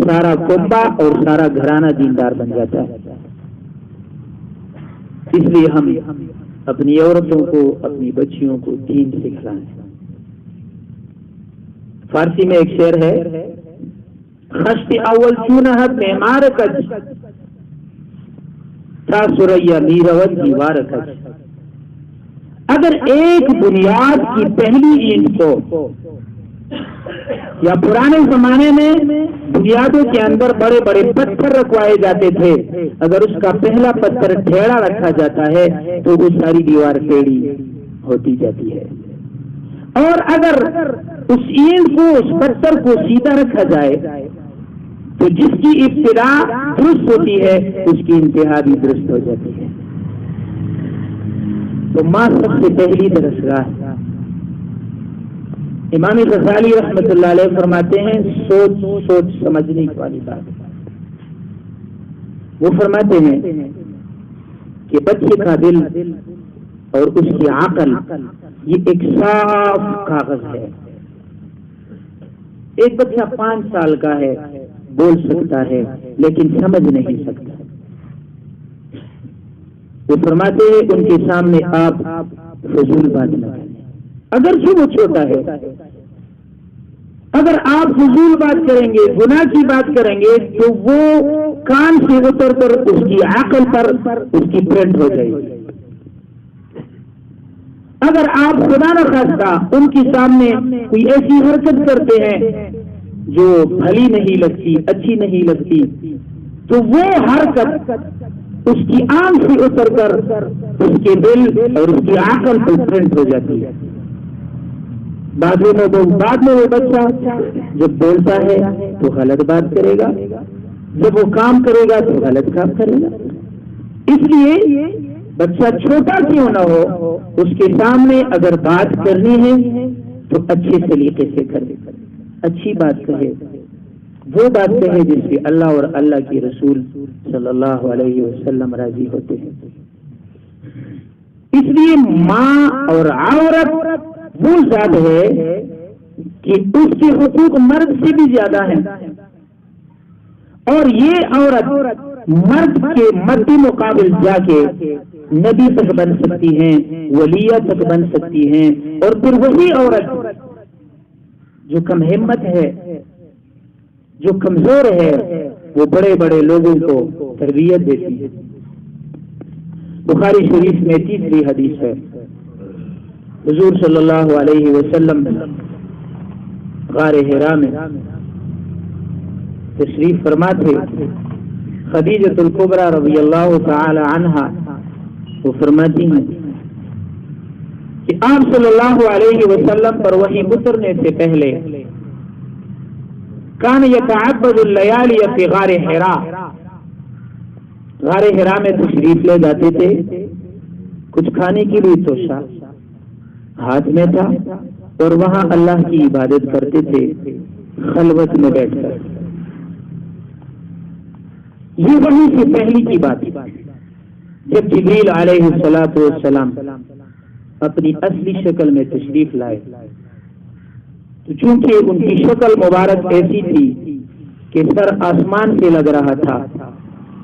سارا کنبہ اور سارا گھرانہ دیندار بن جاتا ہے۔ اس لیے ہم اپنی عورتوں کو، اپنی بچیوں کو دین سکھلائیں۔ فارسی میں ایک شعر ہے، خشت اول چونہت معمار کج، تا سریا میرود دیوار کج۔ اگر ایک بنیاد کی پہلی اینٹ کو، یا پرانے زمانے میں بنیادوں کے اندر بڑے بڑے پتھر رکھوائے جاتے تھے، اگر اس کا پہلا پتھر ٹھیڑا رکھا جاتا ہے تو وہ ساری دیوار ٹیڑھی ہوتی جاتی ہے، اور اگر اس اینٹ کو، اس پتھر کو سیدھا رکھا جائے تو جس کی ابتدا درست ہوتی ہے اس کی انتہا بھی درست ہو جاتی ہے۔ تو ماں سب سے پہلی درسگاہ۔ امام غزالی رحمۃ اللہ علیہ فرماتے ہیں، سوچ سمجھنے والی بات۔ وہ فرماتے ہیں کہ بچے کا دل اور اس کی عقل یہ ایک صاف کاغذ ہے۔ ایک بچہ 5 سال کا ہے، بول سکتا ہے لیکن سمجھ نہیں سکتا۔ وہ فرماتے ہیں ان کے سامنے آپ فضول بات نہ کریں، اگرچہ وہ چھوٹا ہے۔ اگر آپ فضول بات کریں گے، گناہ کی بات کریں گے، تو وہ کان سے اتر کر اس کی عقل پر اس کی پرنٹ ہو جائے گی۔ اگر آپ خدا نہ خواستہ ان کے سامنے کوئی ایسی حرکت کرتے ہیں جو بھلی نہیں لگتی، اچھی نہیں لگتی، تو وہ حرکت اس کی آنکھ سے اتر کر اس کے دل اور اس کی عقل پر پرنٹ ہو جاتی ہے۔ بعد میں وہ بچہ جب بولتا ہے تو غلط بات کرے گا، جب وہ کام کرے گا تو غلط کام کرے گا۔ اس لیے بچہ چھوٹا کیوں نہ ہو، اس کے سامنے اگر بات کرنی ہے تو اچھے طریقے سے کرے، اچھی بات کہے، وہ بات کہے جس سے اللہ اور اللہ کی رسول صلی اللہ علیہ وسلم راضی ہوتے ہیں۔ اس لیے ماں اور عورت وہ ذات ہے کہ اس کے حقوق مرد سے بھی زیادہ ہیں، اور یہ عورت مرد کے مد مقابل جا کے نبی تک بن سکتی ہیں، ولیہ تک بن سکتی ہیں، اور پھر وہی عورت جو کم ہمت ہے، جو کمزور ہے، وہ بڑے بڑے لوگوں کو تربیت دیتی ہے۔ بخاری شریف میں 3 حدیث ہے، حضور صلی اللہ علیہ وسلم غار حرا میں تشریف فرما تھے۔ خدیجۃ الکبریٰ رضی اللہ تعالی عنہا وہ فرماتی ہیں کہ آپ صلی اللہ علیہ وسلم پر وحی اترنے سے پہلے کان یتعبد اللیالی فی غار حرا، غار حرا میں تشریف لے جاتے تھے، کچھ کھانے کے لیے توشہ ہاتھ میں تھا، اور وہاں اللہ کی عبادت کرتے تھے خلوت میں بیٹھ کر۔ یہ وحی سے پہلی کی بات ہے۔ جب جبریل علیہ السلام اپنی اصلی شکل میں تشریف لائے تو چونکہ ان کی شکل مبارک ایسی تھی کہ سر آسمان سے لگ رہا تھا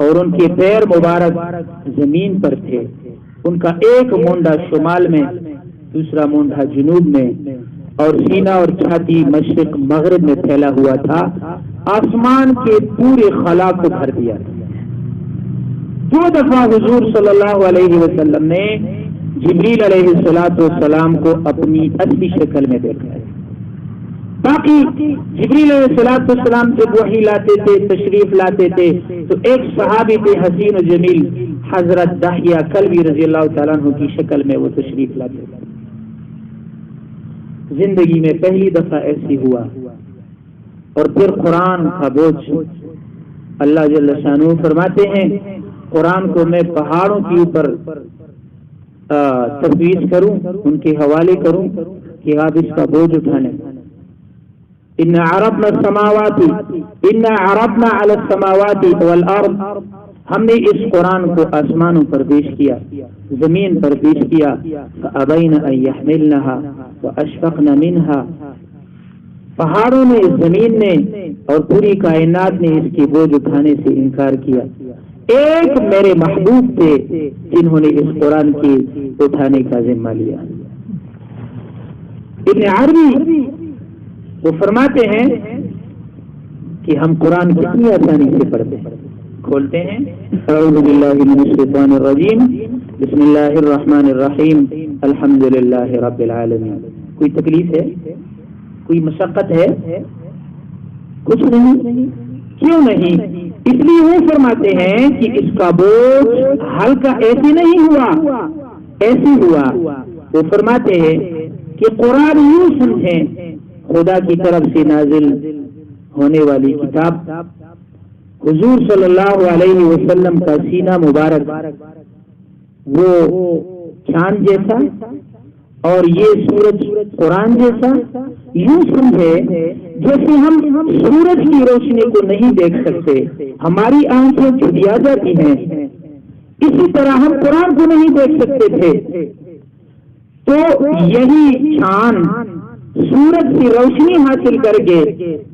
اور ان کے پیر مبارک زمین پر تھے، ان کا ایک مونڈا شمال میں، دوسرا مونڈا جنوب میں، اور سینہ اور چھاتی مشرق مغرب میں پھیلا ہوا تھا، آسمان کے پورے خلا کو بھر دیا تھا۔ 2 دفعہ حضور صلی اللہ علیہ وسلم نے جبریل علیہ السلام کو اپنی اصلی شکل میں دیکھا ہے۔ باقی جبریل علیہ السلام سے وحی لاتے تھے، تشریف لاتے تھے، تو ایک صحابی تھے حسین و جمیل، حضرت دحیہ کلبی رضی اللہ تعالیٰ عنہ کی شکل میں وہ تشریف لاتے تھے۔ زندگی میں پہلی دفعہ ایسی ہوا، اور پھر قرآن کا بوجھ۔ اللہ جل شانہ فرماتے ہیں قرآن کو میں پہاڑوں کے اوپر تفویض کروں، ان کے حوالے کروں کہ آپ اس کا بوجھ اٹھانے۔ ان عرضنا علی السماوات والارض، ہم نے اس قرآن کو آسمانوں پر پیش کیا، زمین پر پیش کیا، فابین ان یحملنها واشفقن منها، پہاڑوں نے، زمین نے اور پوری کائنات نے اس کی بوجھ اٹھانے سے انکار کیا، ایک میرے محبوب تھے جنہوں نے اس قرآن کی اٹھانے کا ذمہ لیا۔ ابن عربی وہ فرماتے ہیں کہ ہم قرآن کتنی آسانی سے پڑھتے ہیں، کھولتے ہیں اعوذ باللہ من الشیطان الرجیم بسم اللہ الرحمن الرحیم الحمد للہ رب العالمین۔ کوئی تکلیف ہے؟ کوئی مشقت ہے؟ کچھ نہیں۔ کیوں نہیں؟ اس لیے وہ فرماتے ہیں کہ اس کا بوجھ ہلکا ایسے نہیں ہوا، ایسے ہوا۔ وہ فرماتے ہیں کہ قرآن یوں سمجھیں، خدا کی طرف سے نازل ہونے والی کتاب، حضور صلی اللہ علیہ وسلم کا سینہ مبارک وہ چاند جیسا اور یہ سورج قرآن جیسا، یوں سمجھے جیسے ہم سورج کی روشنی کو نہیں دیکھ سکتے، ہماری آنکھیں چڑیا جاتی ہیں، اسی طرح ہم قرآن کو نہیں دیکھ سکتے تھے۔ تو یہی چاند سورج کی روشنی حاصل کر کے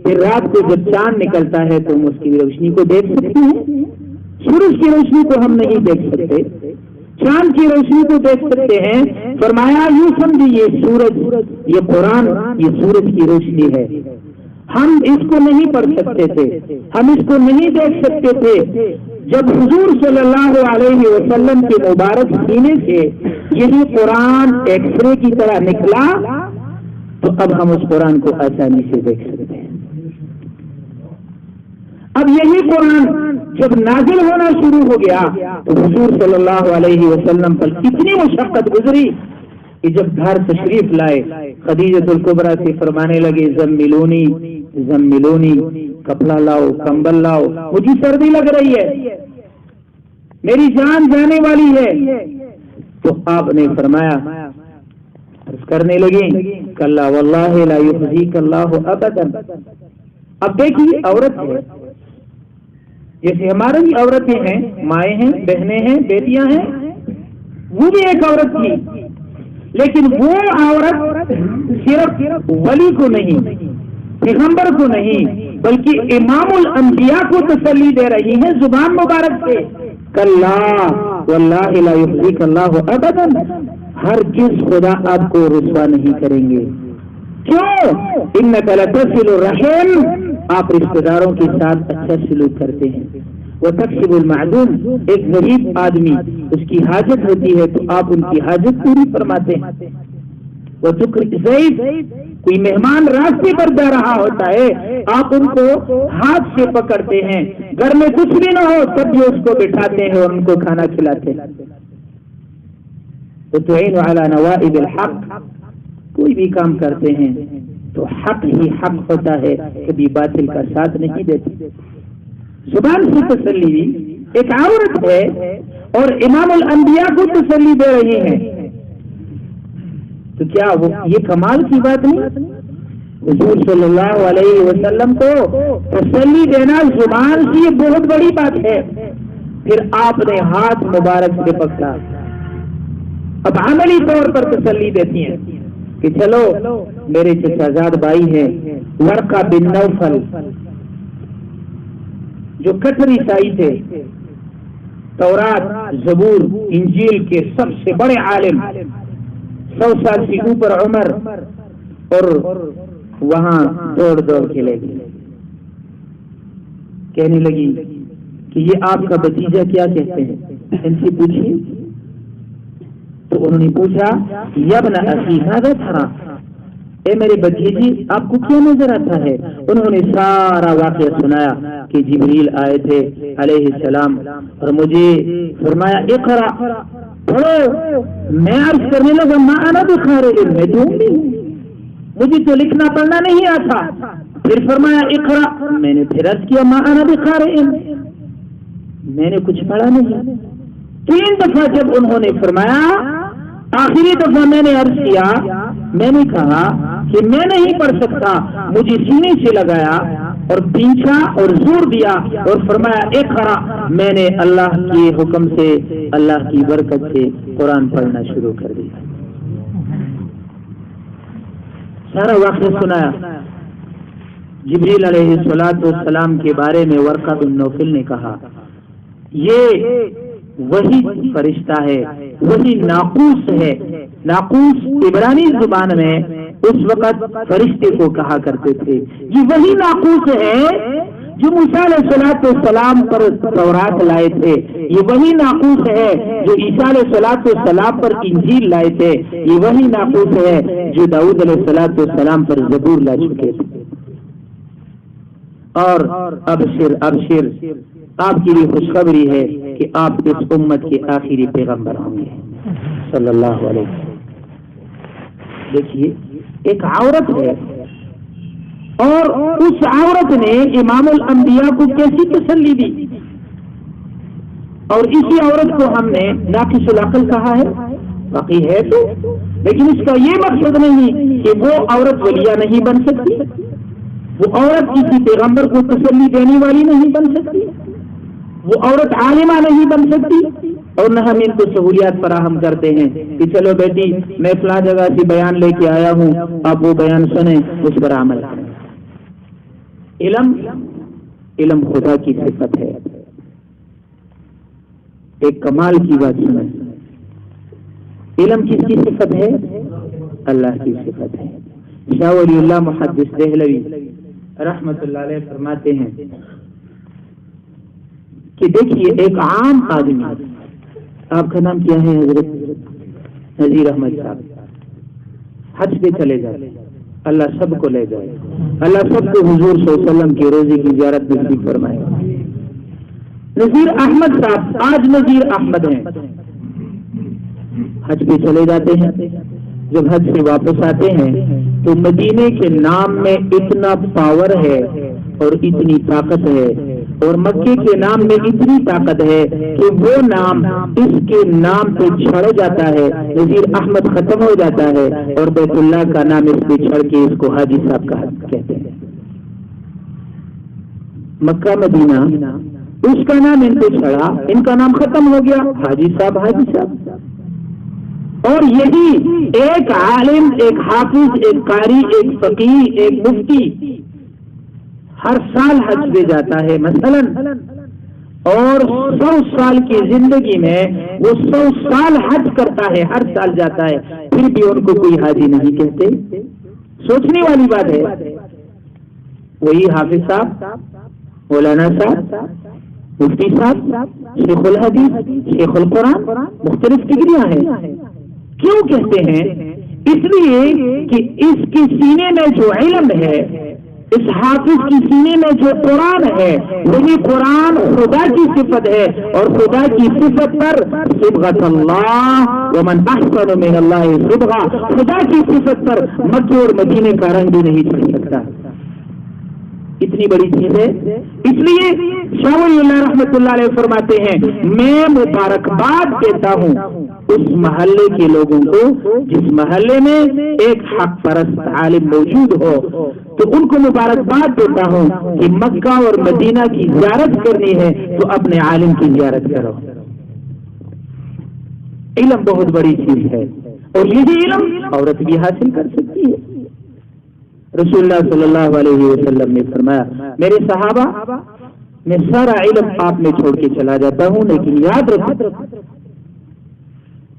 پھر رات کو جب چاند نکلتا ہے تو ہم اس کی روشنی کو دیکھ سکتے ہیں، سورج کی روشنی کو ہم نہیں دیکھ سکتے، چاند کی روشنی کو دیکھ سکتے ہیں۔ فرمایا یوں سمجھیے یہ سورج، یہ قرآن، یہ سورج کی روشنی ہے، ہم اس کو نہیں پڑھ سکتے تھے، ہم اس کو نہیں دیکھ سکتے تھے۔ جب حضور صلی اللہ علیہ وسلم کے مبارک سینے سے یہی قرآن ایکس رے کی طرح نکلا تو اب ہم اس قرآن کو آسانی سے دیکھ سکتے ہیں۔ اب یہی قرآن جب نازل ہونا شروع ہو گیا تو حضور صلی اللہ علیہ وسلم پر کتنی مشقت گزری کہ جب گھر تشریف لائے خدیجہ الکبریٰ سے فرمانے لگے زملونی زملونی، کپڑا لاؤ، کمبل لاؤ، مجھے سردی لگ رہی ہے، میری جان جانے والی ہے۔ تو آپ نے فرمایا، عرض کرنے لگے کلا واللہ لا یخزیک اللہ ابدا۔ اب دیکھیے عورت ہے جیسے ہماری بھی عورتیں ہیں، مائیں ہیں، بہنیں ہیں، بیٹیاں ہیں، وہ بھی ایک عورت تھی، لیکن وہ عورت صرف ولی کو نہیں، پیغمبر کو نہیں، بلکہ امام الانبیاء کو تسلی دے رہی ہے زبان مبارک سے، کلا واللہ لا یخزیک اللہ ابدا، ہرگز خدا آپ کو رسوا نہیں کریں گے۔ کیوں؟ انک لتصل الرحم، آپ رشتہ داروں کے ساتھ اچھا سلوک کرتے ہیں۔ وتکسب المعدوم، ایک غریب آدمی اس کی حاجت ہوتی ہے تو آپ ان کی حاجت پوری فرماتے ہیں۔ وتکرم الضیف، کوئی مہمان راستے پر جا رہا ہوتا ہے آپ ان کو ہاتھ سے پکڑتے ہیں، گھر میں کچھ بھی نہ ہو تب بھی اس کو بٹھاتے ہیں اور ان کو کھانا کھلاتے ہیں۔ وتعین علی نوائب الحق، کوئی بھی کام کرتے ہیں تو حق ہی حق ہوتا ہے، کبھی باطل کا ساتھ نہیں دیتے۔ زبان سے تسلی دی، ایک عورت ہے اور امام الانبیاء کو تسلی دے رہی ہے، تو کیا وہ یہ کمال کی بات نہیں؟ حضور صلی اللہ علیہ وسلم کو تسلی دینا زبان سے یہ بہت بڑی بات ہے، پھر آپ نے ہاتھ مبارک سے پکڑا۔ اب عملی طور پر تسلی دیتی ہیں کہ چلو میرے چچا زاد بھائی ہیں ورقہ بن نوفل جو کٹر عیسائی تھے، تورات، زبور، انجیل کے سب سے بڑے عالم، 100 سال سے اوپر عمر، اور وہاں دوڑ دوڑ کے لے گئے، کہنے لگی کہ یہ آپ کا بھتیجا کیا کہتے ہیں، ان سے پوچھیے۔ تو انہوں نے پوچھا یبن اخی ھذا ترى، اے میرے بھتیجی آپ کو کیا نظر آتا ہے؟ انہوں نے سارا واقعہ سنایا کہ جبریل آئے تھے علیہ السلام اور مجھے فرمایا اقرا، پڑھو۔ میں عرض کرنے لگا ما انا بقارئ، میں تو مجھے تو لکھنا پڑھنا نہیں آتا۔ پھر فرمایا اقرا، میں نے پھر عرض کیا ما انا بقارئ، میں نے کچھ پڑھا نہیں۔ 3 دفعہ جب انہوں نے فرمایا، آخری دفعہ میں نے عرض کیا، میں نے کہا کہ میں نہیں پڑھ سکتا، مجھے سینے سے لگایا اور پیچھا اور زور دیا اور فرمایا اقرا، میں نے اللہ کے حکم سے، اللہ کی برکت سے قرآن پڑھنا شروع کر دیا۔ سارا واقعہ سنایا، جبریل علیہ السلام کے بارے میں ورقہ بن نوفل نے کہا یہ وہی فرشتہ ہے، وہی ناقوس ہے۔ ناقوس عبرانی زبان میں اس وقت فرشتے کو کہا کرتے تھے، یہ وہی ناقوس ہے جو موسیٰ علیہ السلام پر تورات لائے تھے، یہ وہی ناقوس ہے جو عیسیٰ علیہ السلام پر انجیل لائے تھے، یہ وہی ناقوس ہے جو داؤد علیہ السلام پر زبور لا چکے تھے۔ اور ابشر ابشر، آپ کے لیے خوشخبری ہے کہ آپ اس امت کے آخری پیغمبر ہوں گے صلی اللہ علیہ وسلم۔ دیکھیے ایک عورت ہے اور اس عورت نے امام الانبیاء کو کیسی تسلی دی، اور اسی عورت کو ہم نے ناقص العقل کہا ہے، باقی ہے تو، لیکن اس کا یہ مقصد نہیں کہ وہ عورت ولیہ نہیں بن سکتی، وہ عورت کسی پیغمبر کو تسلی دینے والی نہیں بن سکتی، وہ عورت عالمہ نہیں بن سکتی، اور نہ ہم ان کو سہولیات فراہم کرتے ہیں کہ چلو بیٹی میں فلاں جگہ سے بیان لے کے آیا ہوں، آپ وہ بیان سنیں اس پر عمل کریں۔ علم خدا کی صفت ہے، ایک کمال کی بات سنیں، علم کس کی صفت ہے؟ اللہ کی صفت ہے۔ شاہ ولی اللہ محدث دہلوی رحمت اللہ علیہ فرماتے ہیں کہ دیکھیے ایک عام آدمی، آپ کا نام کیا ہے حضرت؟ نذیر احمد صاحب، حج پہ چلے جائے، اللہ سب کو لے جائے، اللہ سب کو حضور صلی اللہ علیہ وسلم کی روزے کی زیارت نصیب فرمائے۔ نذیر احمد صاحب آج نذیر احمد ہیں، حج پہ چلے جاتے ہیں، جب حج سے واپس آتے ہیں تو مدینے کے نام میں اتنا پاور ہے اور اتنی طاقت ہے، اور مکے کے نام میں اتنی طاقت ہے کہ وہ نام اس کے نام پہ چھڑ جاتا ہے، نذیر احمد ختم ہو جاتا ہے، اور بیت اللہ کا نام اس پہ چھڑ کے اس کو حاجی صاحب کا کہتے ہیں۔ مکہ مدینہ اس کا نام ان پہ چھڑا، ان کا نام ختم ہو گیا، حاجی صاحب حاجی صاحب۔ اور یہی ایک عالم، ایک حافظ، ایک قاری، ایک فقیہ، ایک مفتی ہر سال حج پہ جاتا ہے مثلا، اور 100 سال کی زندگی میں وہ 100 سال حج کرتا ہے، ہر سال جاتا ہے، پھر بھی ان کو کوئی حاجی نہیں کہتے۔ سوچنے والی بات ہے۔ وہی حافظ صاحب، مولانا صاحب، مفتی صاحب، شیخ الحدیث، شیخ القرآن، مختلف ڈگریاں ہیں۔ کیوں کہتے ہیں؟ اس لیے کہ اس کے سینے میں جو علم ہے، اس حافظ کی سینے میں جو قرآن ہے، وہی قرآن خدا کی صفت ہے، اور خدا کی صفت پر صبغۃ اللہ ومن احسن من اللہ صبغہ، خدا کی صفت پر مکے اور مدینے کا رنگ بھی نہیں چڑھ سکتا۔ اتنی بڑی چیز ہے۔ اس لیے شاہ ولی اللہ رحمۃ اللہ علیہ فرماتے ہیں میں مبارکباد دیتا ہوں اس محلے کے لوگوں کو جس محلے میں ایک حق پرست عالم موجود ہو، تو ان کو مبارکباد دیتا ہوں کہ مکہ اور مدینہ کی زیارت کرنی ہے تو اپنے عالم کی زیارت کرو۔ علم بہت بڑی چیز ہے، اور یہی علم عورت بھی حاصل کر سکتی ہے۔ رسول اللہ صلی اللہ علیہ وسلم نے فرمایا میرے صحابہ میں سارا علم آپ میں چھوڑ کے چلا جاتا ہوں، لیکن یاد رکھو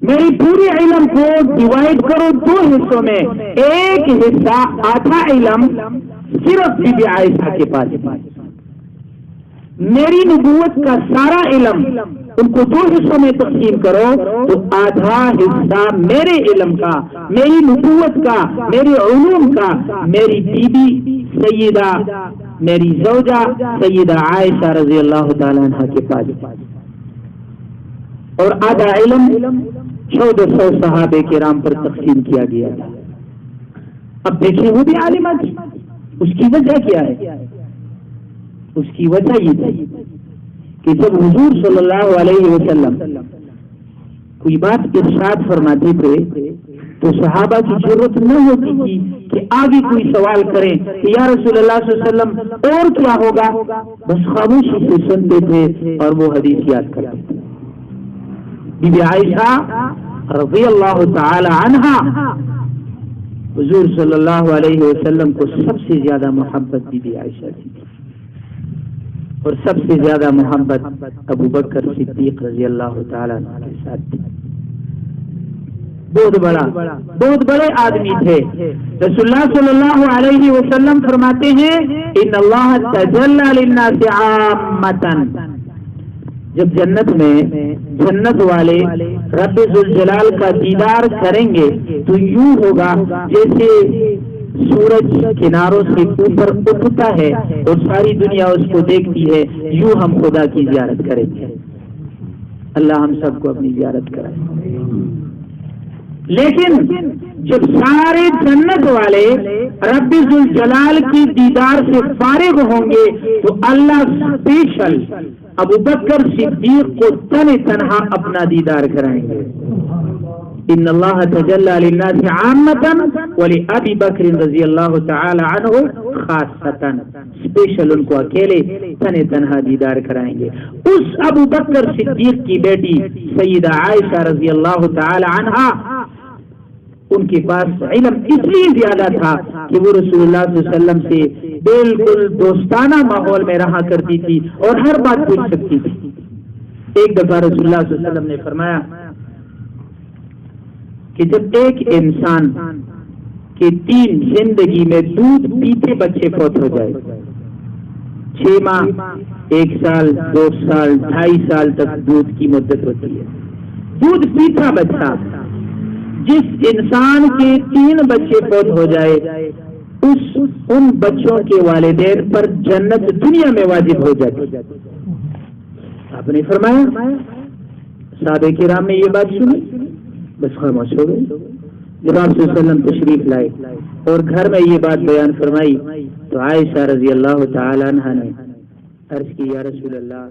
میری پورے علم کو ڈیوائڈ کرو 2 حصوں میں، ایک حصہ آدھا علم صرف بی بی عائشہ کے پاس، میری نبوت کا سارا علم ان کو 2 حصوں میں تقسیم کرو تو آدھا حصہ میرے علم کا، میری نبوت کا، میرے علوم کا میری بیوی سیدہ، میری زوجہ سیدہ عائشہ رضی اللہ تعالی عنہ کے پاس، اور آدھا علم 1400 صحابہ کرام پر تقسیم کیا گیا تھا۔ اب دیکھیں وہ بھی عالمہ تھی، اس کی وجہ کیا ہے؟ اس کی وجہ یہ تھی کہ جب حضور صلی اللہ علیہ وسلم کوئی بات ارشاد فرماتے تھے تو صحابہ کی ضرورت نہ ہوتی تھی کہ آگے کوئی سوال کریں کہ یا رسول اللہ صلی اللہ علیہ وسلم اور کیا ہوگا، بس خاموشی سے سنتے تھے اور وہ حدیث یاد کرتے تھے۔ بی بی عائشہ رضی اللہ تعالی عنہا حضور صلی اللہ علیہ وسلم کو سب سے زیادہ محبت بی بی عائشہ تھی، اور سب سے زیادہ محبت ابو بکر صدیق رضی اللہ تعالیٰ عنہ کے ساتھ تھی۔ بہت بڑے آدمی تھے۔ رسول اللہ صلی اللہ علیہ وسلم فرماتے ہیں ان اللہ تجلی للناس عامۃ، جب جنت میں جنت والے رب ذوالجلال کا دیدار کریں گے تو یوں ہوگا جیسے سورج کناروں سے اوپر اٹھتا ہے اور ساری دنیا اس کو دیکھتی ہے، یوں ہم خدا کی زیارت کریں گے۔ اللہ ہم سب کو اپنی زیارت کرائے۔ لیکن جب سارے جنت والے رب ذوالجلال کی دیدار سے فارغ ہوں گے تو اللہ اسپیشل ابو بکر صدیق کو تنہا اپنا دیدار کرائیں گے۔ ان اللہ تجلی للناس عامۃ ولأبی بکر رضی اللہ تعالی عنہ خاصۃ، اسپیشل ان کو اکیلے تنہا دیدار کرائیں گے۔ اس ابو بکر صدیق کی بیٹی سیدہ عائشہ رضی اللہ تعالی عنہا، ان کے پاس علم اس لیے زیادہ تھا کہ وہ رسول اللہ صلی اللہ علیہ وسلم سے بالکل دوستانہ ماحول میں رہا کرتی تھی اور ہر بات پوچھ سکتی تھی۔ ایک دفعہ رسول اللہ صلی اللہ علیہ وسلم نے فرمایا کہ جب ایک انسان کے 3 زندگی میں دودھ پیتے بچے فوت ہو جائے، 6 ماہ، 1 سال، 2 سال، 2.5 سال تک دودھ کی مدت ہوتی ہے، دودھ پیتا بچہ، جس انسان کے 3 بچے فوت ہو جائے ان بچوں کے والدین پر جنت دنیا میں واجب ہو جاتی۔ آپ نے فرمایا، صحابہ کرام نے یہ بات سنی، بس خاموش ہو گئے۔ جب آپ صلی اللہ علیہ وسلم تشریف لائے اور گھر میں یہ بات بیان فرمائی تو عائشہ رضی اللہ تعالی عنہا نے عرض کی، یا رسول اللہ